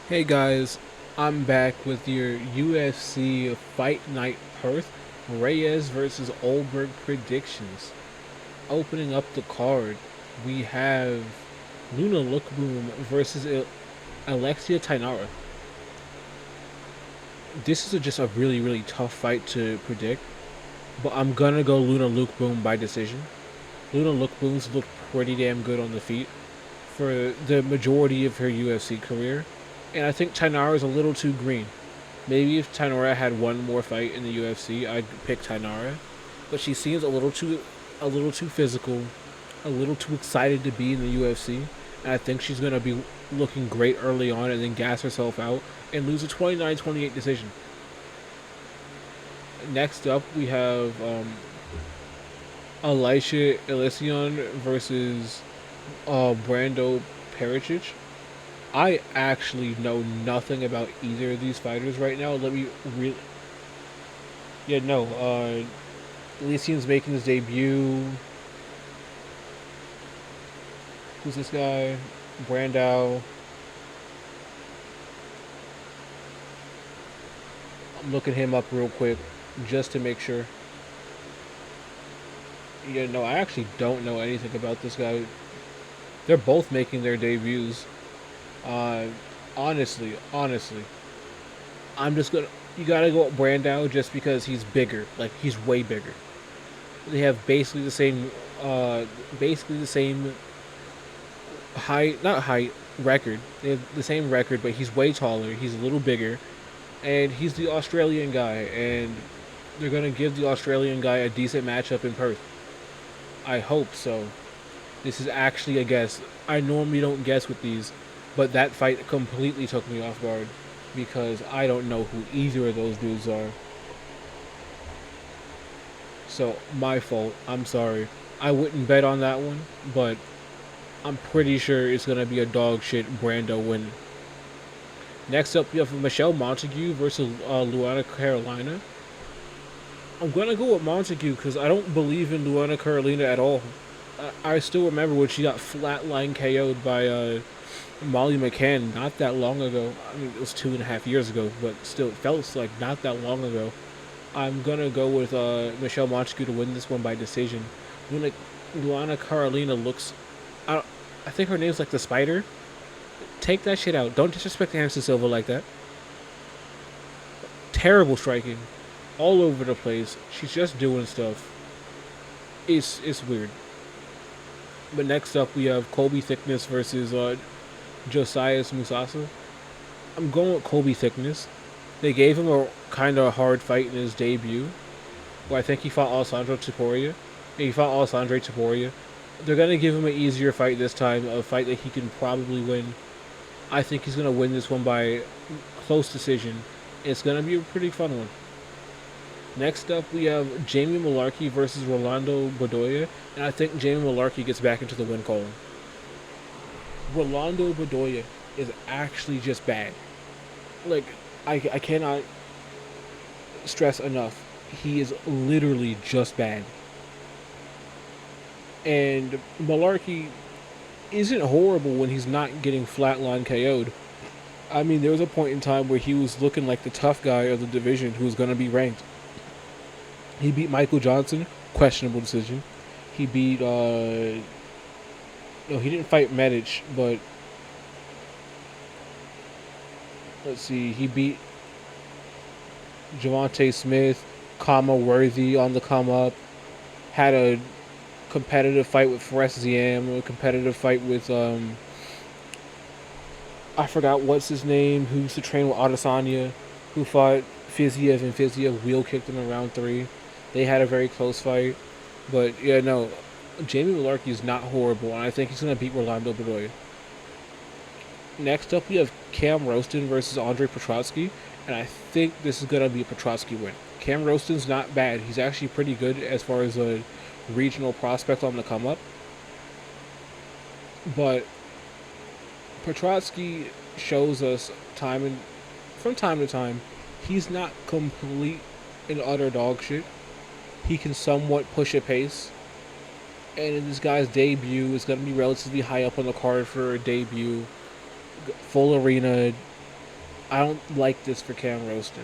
Hey guys, I'm back with your UFC Fight Night Perth Reyes versus Olberg predictions. Opening up the card, we have Luna Lookboom versus Alexia Tainara. This is just a really tough fight to predict, but I'm gonna go Luna Lookboom by decision. Luna Lookboom's looked pretty damn good on the feet for the majority of her UFC career, and I think Tainara is a little too green. Maybe if Tainara had one more fight in the UFC, I'd pick Tainara. But she seems a little too physical, a little too excited to be in the UFC, and I think she's gonna be looking great early on and then gas herself out and lose a 29-28 decision. Next up, we have Elisha Elysion versus Brando Pericic. I actually know nothing about either of these fighters right now. Let me Yeah, no. Elysium's making his debut. Who's this guy? Brandao. I'm looking him up real quick just to make sure. Yeah, no, I actually don't know anything about this guy. They're both making their debuts. Uh, honestly, I'm just gonna. You gotta go with Brandao just because he's bigger. Like he's way bigger. They have uh, basically the same height, not height, record. They have the same record, but he's way taller. He's a little bigger, and he's the Australian guy, and they're gonna give the Australian guy a decent matchup in Perth. I hope so. This is actually a guess. I normally don't guess with these, but that fight completely took me off guard because I don't know who either of those dudes are. So my fault. I'm sorry. I wouldn't bet on that one, but I'm pretty sure it's gonna be a dog shit Brando win. Next up, we have Michelle Montague versus Luana Carolina. I'm gonna go with Montague because I don't believe in Luana Carolina at all. I still remember when she got flatline KO'd by Molly McCann not that long ago. I mean, it was 2.5 years ago, but still, it felt like not that long ago. I'm gonna go with Michelle Montague to win this one by decision. Luana Carolina looks. I, I think her name's like the Spider. Take that shit out. Don't disrespect Anderson Silva like that. Terrible striking, all over the place. She's just doing stuff. It's weird. But next up, we have Colby Thickness versus Josias Musasa. I'm going with Colby Thickness. They gave him a kind of hard fight in his debut, where I think he fought Alessandro Taporia. He fought Alessandro Taporia. They're gonna give him an easier fight this time, a fight that he can probably win. I think he's gonna win this one by close decision. It's gonna be a pretty fun one. Next up, we have Jamie Malarkey versus Rolando Bedoya, and I think Jamie Malarkey gets back into the win column. Rolando Bedoya is actually just bad. Like, I cannot stress enough. He is literally just bad. And Malarkey isn't horrible when he's not getting flatline KO'd. I mean, there was a point in time where he was looking like the tough guy of the division who was going to be ranked. He beat Michael Johnson, questionable decision. He beat, no, he didn't fight Medic, but let's see, he beat Javante Smith, Kama Worthy on the come up. Had a competitive fight with Forrest Ziam, a competitive fight with I forgot what's his name, who used to train with Adesanya, who fought Fiziev, and Fiziev wheel kicked him in round three. They had a very close fight, but yeah, no, Jamie Malarkey is not horrible, and I think he's gonna beat Rolando Bedoya. Next up, we have Cam Roston versus Andre Petrotsky, and I think this is gonna be a Petrotsky win. Cam Roston's not bad; he's actually pretty good as far as a regional prospect on the come up, but Petrotsky shows us from time to time he's not complete and utter dog shit. He can somewhat push a pace, and in this guy's debut is going to be relatively high up on the card for a debut, full arena. I don't like this for Cam Roston.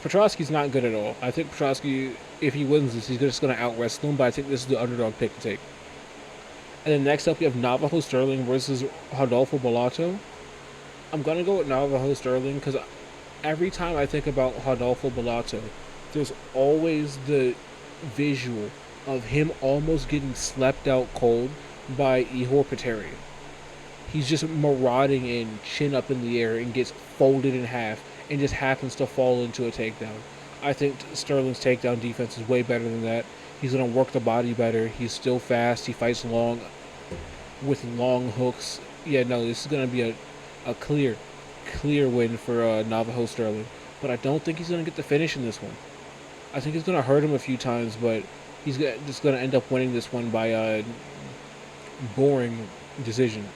Petrosky's not good at all. I think Petrosky, if he wins this, he's just going to out wrestle him, but I think this is the underdog pick to take. And then next up, we have Navajo Sterling versus Rodolfo Bellato. I'm going to go with Navajo Sterling because every time I think about Rodolfo Bellato, there's always the visual of him almost getting slept out cold by Ihor Potieria. He's just marauding in, chin up in the air, and gets folded in half and just happens to fall into a takedown. I think Sterling's takedown defense is way better than that. He's going to work the body better. He's still fast. He fights long with long hooks. Yeah, no, this is going to be a clear win for Navajo Sterling. But I don't think he's going to get the finish in this one. I think he's going to hurt him a few times, but he's just going to end up winning this one by a boring decision,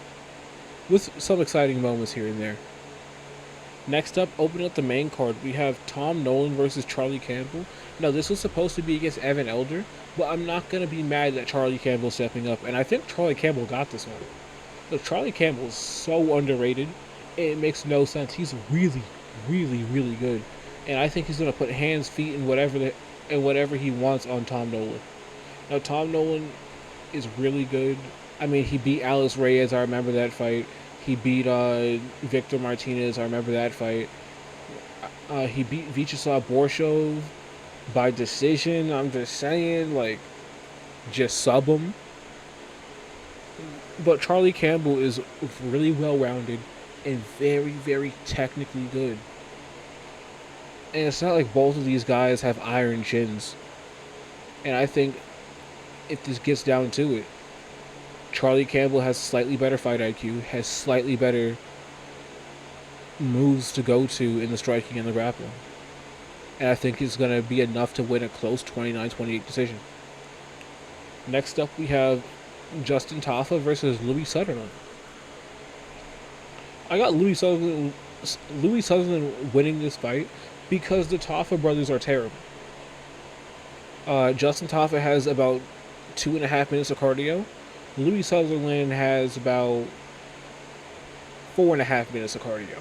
with some exciting moments here and there. Next up, opening up the main card, we have Tom Nolan versus Charlie Campbell. Now, this was supposed to be against Evan Elder, but I'm not going to be mad that Charlie Campbell's stepping up, and I think Charlie Campbell got this one. Look, Charlie Campbell is so underrated, it makes no sense. He's really, really, really good, and I think he's going to put hands, feet, and whatever he wants on Tom Nolan. Now, Tom Nolan is really good. I mean, he beat Alex Reyes. I remember that fight. He beat Victor Martinez. I remember that fight. He beat Vyacheslav Borshov by decision. I'm just saying, like, just sub him. But Charlie Campbell is really well-rounded and very, very technically good. And it's not like both of these guys have iron chins. And I think if this gets down to it, Charlie Campbell has slightly better fight IQ, has slightly better moves to go to in the striking and the grappling. And I think it's going to be enough to win a close 29-28 decision. Next up, we have Justin Tafa versus Louis Sutherland. I got Louis Sutherland winning this fight because the Tafa brothers are terrible. Justin Tafa has about 2.5 minutes of cardio. Louis Sutherland has about 4.5 minutes of cardio.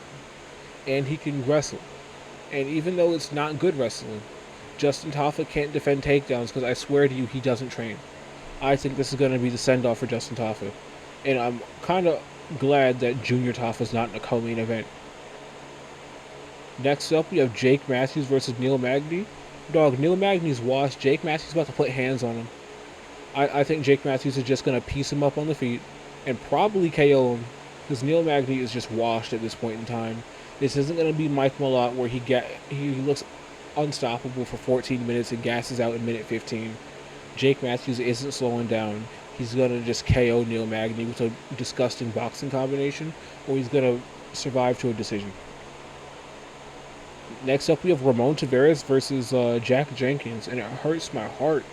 And he can wrestle. And even though it's not good wrestling, Justin Tafa can't defend takedowns because I swear to you, he doesn't train. I think this is going to be the send-off for Justin Tafa. And I'm kind of glad that Junior Tafa's not in a co-main event. Next up, we have Jake Matthews versus Neil Magny. Dog, Neil Magny's washed. Jake Matthews is about to put hands on him. I think Jake Matthews is just going to piece him up on the feet and probably KO him because Neil Magny is just washed at this point in time. This isn't going to be Mike Malott where he looks unstoppable for 14 minutes and gasses out in minute 15. Jake Matthews isn't slowing down. He's going to just KO Neil Magny with a disgusting boxing combination, or he's going to survive to a decision. Next up, we have Ramon Taveras versus Jack Jenkins, and it hurts my heart.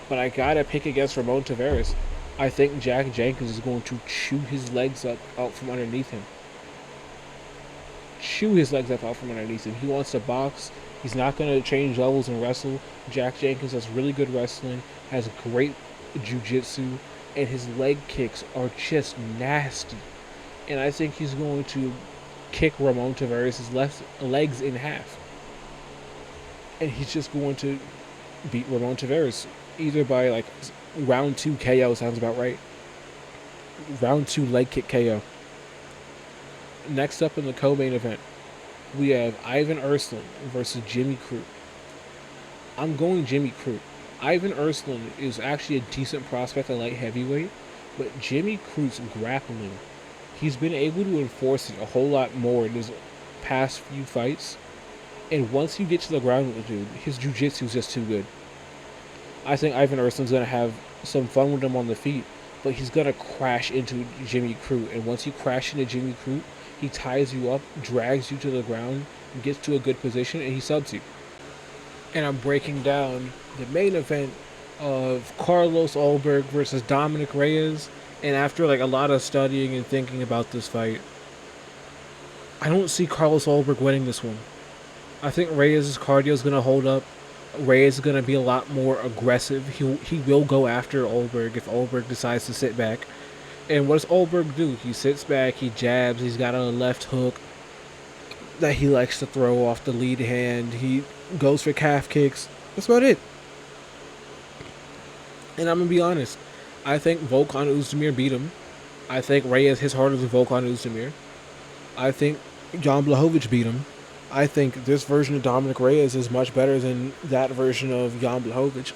But I gotta pick against Ramon Taveras. I think Jack Jenkins is going to chew his legs up out from underneath him. Chew his legs up out from underneath him. He wants to box. He's not going to change levels and wrestle. Jack Jenkins has really good wrestling, has great jiu-jitsu, and his leg kicks are just nasty. And I think he's going to kick Ramon Taveras' left legs in half. And he's just going to beat Ramon Taveras. Either by like round 2 KO, sounds about right. Round 2 leg kick KO. Next up in the co-main event, we have Ivan Ersland versus Jimmy Crute. I'm going Jimmy Crute. Ivan Ersland is actually a decent prospect at light heavyweight, but Jimmy Crute's grappling, he's been able to enforce it a whole lot more in his past few fights. And once you get to the ground with the dude, his jiu-jitsu is just too good. I think Ivan Ersland's going to have some fun with him on the feet, but he's going to crash into Jimmy Crute. And once you crash into Jimmy Crute, he ties you up, drags you to the ground, gets to a good position, and he subs you. And I'm breaking down the main event of Carlos Ulberg versus Dominic Reyes. And after like a lot of studying and thinking about this fight, I don't see Carlos Ulberg winning this one. I think Reyes' cardio is going to hold up. Reyes is going to be a lot more aggressive. He will go after Ulberg if Ulberg decides to sit back. And what does Ulberg do? He sits back, he jabs, he's got a left hook. that he likes to throw off the lead hand. He goes for calf kicks. That's about it. And I'm going to be honest. I think Volkan Oezdemir beat him. I think Reyes hits harder than Volkan Oezdemir. I think Jan Blachowicz beat him. I think this version of Dominic Reyes is much better than that version of Jan Blachowicz.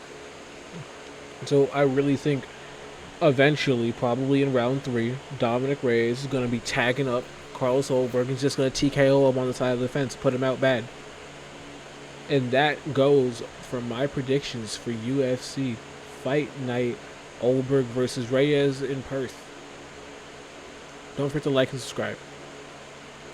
So I really think eventually, probably in round 3, Dominic Reyes is going to be tagging up Carlos Holberg. He's just going to TKO him on the side of the fence, put him out bad. And that goes for my predictions for UFC Fight Night Holberg versus Reyes in Perth. Don't forget to like and subscribe.